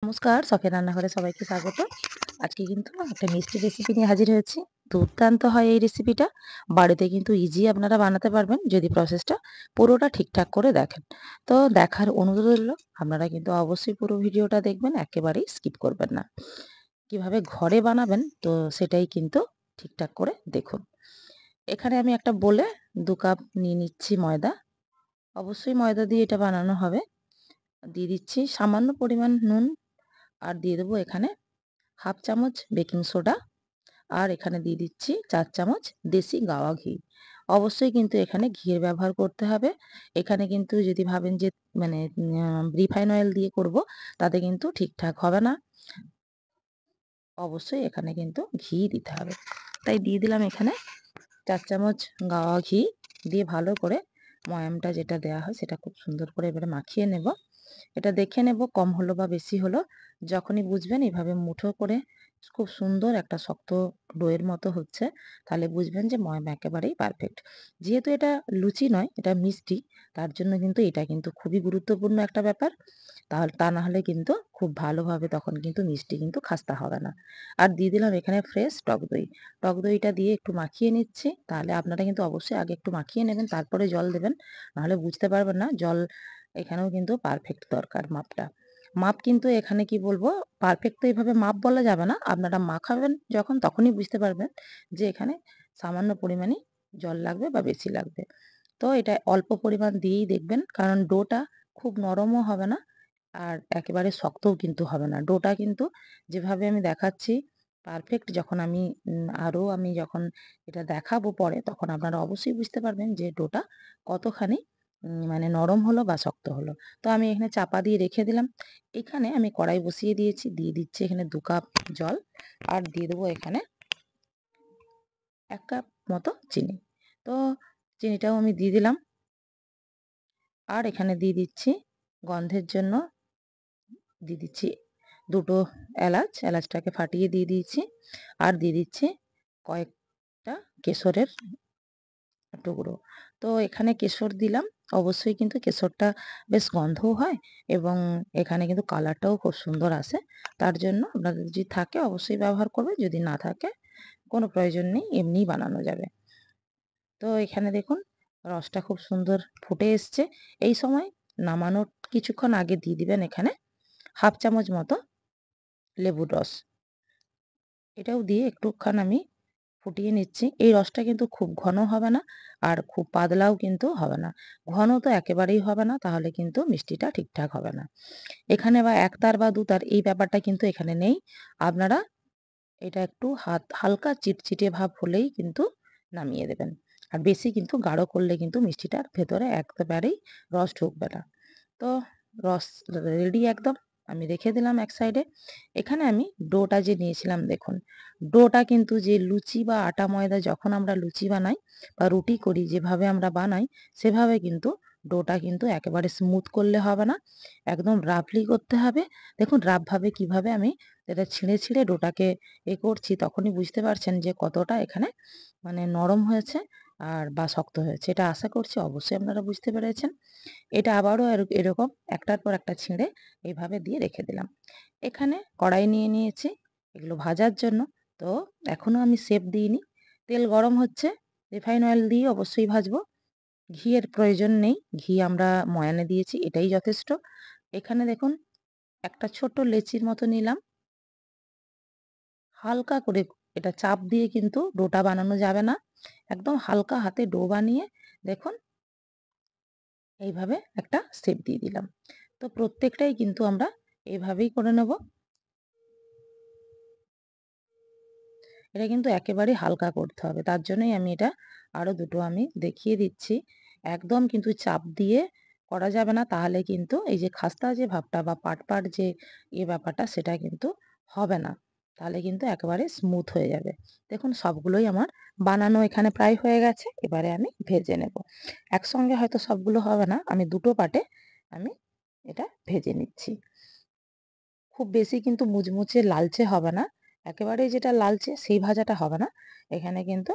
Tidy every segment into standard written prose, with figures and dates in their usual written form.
নমস্কার, শখের রান্নাঘরে সবাইকে স্বাগত। আজকে কিন্তু একটা মিষ্টি রেসিপি নিয়ে হাজির হয়েছি। দুর্দান্ত হয় এই রেসিপিটা। বাড়িতে কিন্তু ইজি আপনারা বানাতে পারবেন যদি প্রসেসটা পুরোটা ঠিকঠাক করে দেখেন। তো দেখার অনুরোধ রইল, আপনারা কিন্তু অবশ্যই পুরো ভিডিওটা দেখবেন, একেবারেই স্কিপ করবেন না। কিভাবে ঘরে বানাবেন তো সেটাই কিন্তু ঠিকঠাক করে দেখুন। এখানে আমি একটা বোলে ২ কাপ নিয়ে নিচ্ছি ময়দা। অবশ্যই ময়দা দিয়ে এটা বানানো হবে। দিয়ে দিচ্ছি সামান্য পরিমাণ নুন, আর দিয়ে দেবো এখানে 1/2 চামচ বেকিং সোডা, আর এখানে দিয়ে দিচ্ছি 4 চামচ দেশি গাওয়া ঘি। অবশ্যই কিন্তু এখানে ঘিয়ের ব্যবহার করতে হবে। এখানে কিন্তু যদি ভাবেন যে মানে রিফাইন অয়েল দিয়ে করব, তাতে কিন্তু ঠিকঠাক হবে না। অবশ্যই এখানে কিন্তু ঘি দিতে হবে। তাই দিয়ে দিলাম এখানে 4 চামচ গাওয়া ঘি। দিয়ে ভালো করে ময়ামটা যেটা দেওয়া হয় সেটা খুব সুন্দর করে এবারে মাখিয়ে নেব। এটা দেখে নেব কম হলো বা বেশি হলো। যখনই বুঝবেন এভাবে মুঠো করে খুব সুন্দর একটা শক্ত ডোয়ের মতো হচ্ছে, তাহলে বুঝবেন যে ময়াম একেবারেই পারফেক্ট। যেহেতু এটা লুচি নয়, এটা মিষ্টি, তার জন্য কিন্তু এটা কিন্তু খুবই গুরুত্বপূর্ণ একটা ব্যাপার। তা না হলে কিন্তু খুব ভালোভাবে তখন কিন্তু মিষ্টি কিন্তু খাস্তা হবে না। আর দিয়ে দিলাম এখানে ফ্রেশ টক দই। টক দইটা দিয়ে একটু মাখিয়ে নিচ্ছি। তাহলে আপনারা কিন্তু অবশ্যই আগে একটু মাখিয়ে নেবেন, তারপরে জল দেবেন। নাহলে বুঝতে পারবেন না। জল এখানেও কিন্তু পারফেক্ট দরকার মাপটা। মাপ কিন্তু এখানে কি বলবো, পারফেক্ট তো এভাবে মাপ বলা যাবে না। আপনারা মাখাবেন যখন তখনই বুঝতে পারবেন যে এখানে সামান্য পরিমাণেই জল লাগবে বা বেশি লাগবে। তো এটা অল্প পরিমাণ দিয়েই দেখবেন, কারণ ডোটা খুব নরমও হবে না, আর একেবারে শক্তও কিন্তু হবে না। ডোটা কিন্তু যেভাবে আমি দেখাচ্ছি পারফেক্ট, যখন আমি যখন এটা দেখাবো পরে, তখন আপনারা অবশ্যই বুঝতে পারবেন যে ডোটা কতখানি মানে নরম হলো বা শক্ত হলো। তো আমি এখানে চাপা দিয়ে রেখে দিলাম। এখানে আমি কড়াই বসিয়ে দিয়েছি। দিয়ে দিচ্ছি এখানে 2 কাপ জল, আর দিয়ে দেবো এখানে 1 কাপ মতো চিনি। তো চিনিটাও আমি দিয়ে দিলাম। আর এখানে দিয়ে দিচ্ছি গন্ধের জন্য দিয়ে দিচ্ছি 2 টো এলাচ। এলাচটাকে ফাটিয়ে দিয়ে দিয়েছি। আর দিয়ে দিচ্ছি কয়েকটা কেশরের টুকরো। তো এখানে কেশর দিলাম। অবশ্যই কিন্তু কেশরটা বেশ গন্ধও হয়, এবং এখানে কিন্তু কালারটাও খুব সুন্দর আসে। তার জন্য আপনাদের যদি থাকে অবশ্যই ব্যবহার করবেন, যদি না থাকে কোনো প্রয়োজন নেই, এমনিই বানানো যাবে। তো এখানে দেখুন রসটা খুব সুন্দর ফুটে এসছে। এই সময় নামানোর কিছুক্ষণ আগে দিয়ে দিবেন এখানে 1/2 চামচ মতো লেবুর রস। এটাও দিয়ে একটুক্ষণ আমি ফুটিয়ে নিচ্ছি। এই রসটা কিন্তু খুব ঘন হবে না, আর খুব পাতলাও কিন্তু হবে না। ঘন তো একেবারেই হবে না, তাহলে কিন্তু মিষ্টিটা ঠিকঠাক হবে না। এখানে বা 1 তার বা 2 তার এই ব্যাপারটা কিন্তু এখানে নেই। আপনারা এটা একটু হালকা চিটচিটে ভাব হলেই কিন্তু নামিয়ে দেবেন। আর বেশি কিন্তু গাঢ় করলে কিন্তু মিষ্টিটার ভেতরে একেবারেই রস ঢুকবে না। তো রস রেডি একদম। আমি রেখে দিলাম এক সাইডে। এখানে আমি ডোটা যে নিয়েছিলাম দেখুন, ডোটা কিন্তু যে লুচি বা আটা ময়দা যখন আমরা লুচি বানাই বা রুটি করি, যেভাবে আমরা বানাই সেভাবে কিন্তু ডোটা কিন্তু একেবারে স্মুথ করলে হবে না, একদম রাফলি করতে হবে। দেখুন রাফভাবে কিভাবে আমি এটা ছিঁড়ে ছিঁড়ে ডোটাকে করছি, তখনই বুঝতে পারছেন যে কতটা এখানে মানে নরম হয়েছে আর বা শক্ত হয়েছে। এটা আশা করছি অবশ্যই আপনারা বুঝতে পেরেছেন। এটা আবারও এরকম একটার পর একটা ছিঁড়ে এইভাবে দিয়ে রেখে দিলাম। এখানে কড়াই নিয়ে নিয়েছি এগুলো ভাজার জন্য। তো এখনো আমি শেপ দিইনি। তেল গরম হচ্ছে। রিফাইন অয়েল দিয়ে অবশ্যই ভাজবো। ঘিয়ের প্রয়োজন নেই। ঘি আমরা ময়ানে দিয়েছি, এটাই যথেষ্ট। এখানে দেখুন একটা ছোট্ট লেচির মতো নিলাম। হালকা করে এটা চাপ দিয়ে কিন্তু ডোটা বানানো যাবে না। একদম হালকা হাতে ডো বানিয়ে দেখুন এইভাবে একটা শেপ দিয়ে দিলাম। তো প্রত্যেকটাই কিন্তু আমরা এইভাবেই করে নেব। এটা কিন্তু একেবারেই হালকা করতে হবে। তার জন্যই আমি এটা আরো ২ টো আমি দেখিয়ে দিচ্ছি। একদম কিন্তু চাপ দিয়ে করা যাবে না, তাহলে কিন্তু এই যে খাস্তা যে ভাবটা বা পাট যে ব্যাপারটা সেটা কিন্তু হবে না। তাহলে কিন্তু একেবারে স্মুথ হয়ে যাবে। দেখুন সবগুলোই আমার বানানো এখানে প্রায় হয়ে গেছে। এবারে আমি ভেজে নেব। একসঙ্গে হয়তো সবগুলো হবে না। আমি ২ টো পার্টে আমি এটা ভেজে নিচ্ছি। খুব বেশি কিন্তু মুচমুচে লালচে হবে না। একেবারেই যেটা লালচে সেই ভাজাটা হবে না। এখানে কিন্তু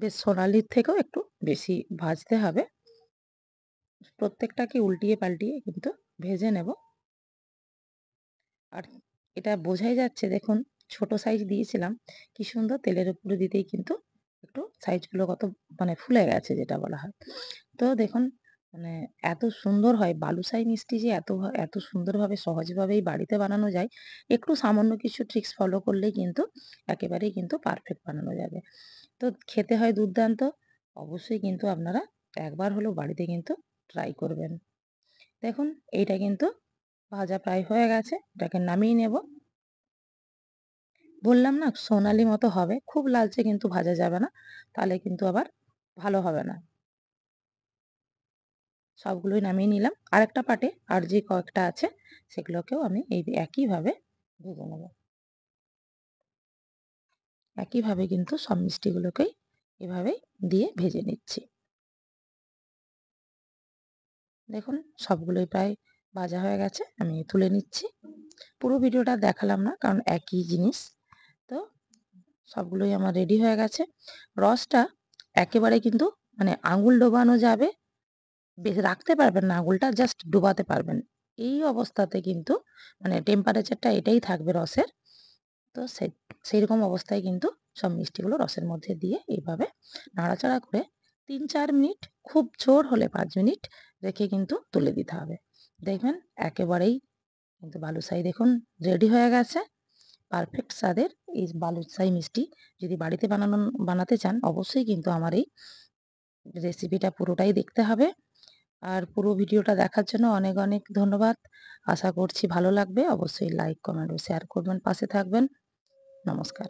বেশ সোনালির থেকেও একটু বেশি ভাজতে হবে। প্রত্যেকটাকে উল্টিয়ে পাল্টিয়ে কিন্তু ভেজে নেব। আর এটা বোঝাই যাচ্ছে দেখুন, ছোট সাইজ দিয়েছিলাম, কি সুন্দর তেলের উপরে দিতেই কিন্তু একটু সাইজগুলো কত মানে ফুলে গেছে যেটা বলা হয়। তো দেখুন মানে এত সুন্দর হয় বালুশাহী মিষ্টি যে এত সুন্দরভাবে সহজভাবেই বাড়িতে বানানো যায়। একটু সামান্য কিছু ট্রিক্স ফলো করলেই কিন্তু একেবারেই কিন্তু পারফেক্ট বানানো যাবে। তো খেতে হয় দুর্দান্ত। অবশ্যই কিন্তু আপনারা একবার হলেও বাড়িতে কিন্তু ট্রাই করবেন। দেখুন এইটা কিন্তু ভাজা প্রায় হয়ে গেছে। এটাকে নামিয়ে নেব। বললাম না সোনালি মতো হবে। খুব লালচে কিন্তু ভাজা যাবে না। তাহলে কিন্তু আবার ভালো হবে না। সবগুলোই নামিয়ে নিলাম। আরেকটা পাটে আর যে কয়েকটা আছে সেগুলোকেও আমি এই একইভাবে ভেজে নেব। একইভাবে কিন্তু সব মিষ্টিগুলোকেই এভাবেই দিয়ে ভেজে নিচ্ছি। দেখুন সবগুলোই প্রায় ভাজা হয়ে গেছে। আমি তুলে নিচ্ছি। পুরো ভিডিওটা দেখালাম না কারণ একই জিনিস। তো সবগুলোই আমার রেডি হয়ে গেছে। রসটা একেবারে কিন্তু মানে আঙুল ডোবানো যাবে, বেশি রাখতে পারবেন না আঙুলটা, জাস্ট ডোবাতে পারবেন। এই অবস্থাতে কিন্তু মানে টেম্পারেচারটা এটাই থাকবে রসের। তো সেইরকম অবস্থায় কিন্তু সব মিষ্টিগুলো রসের মধ্যে দিয়ে এইভাবে নাড়াচাড়া করে ৩-৪ মিনিট, খুব জোর হলে ৫ মিনিট রেখে কিন্তু তুলে দিতে হবে। দেখবেন একেবারেই কিন্তু বালুশাহী দেখুন রেডি হয়ে গেছে। পারফেক্ট স্বাদের এই বালুশাহী মিষ্টি যদি বাড়িতে বানাতে চান অবশ্যই কিন্তু আমার এই রেসিপিটা পুরোটাই দেখতে হবে। আর পুরো ভিডিওটা দেখার জন্য অনেক অনেক ধন্যবাদ। আশা করছি ভালো লাগবে। অবশ্যই লাইক, কমেন্ট ও শেয়ার করবেন, পাশে থাকবেন। নমস্কার।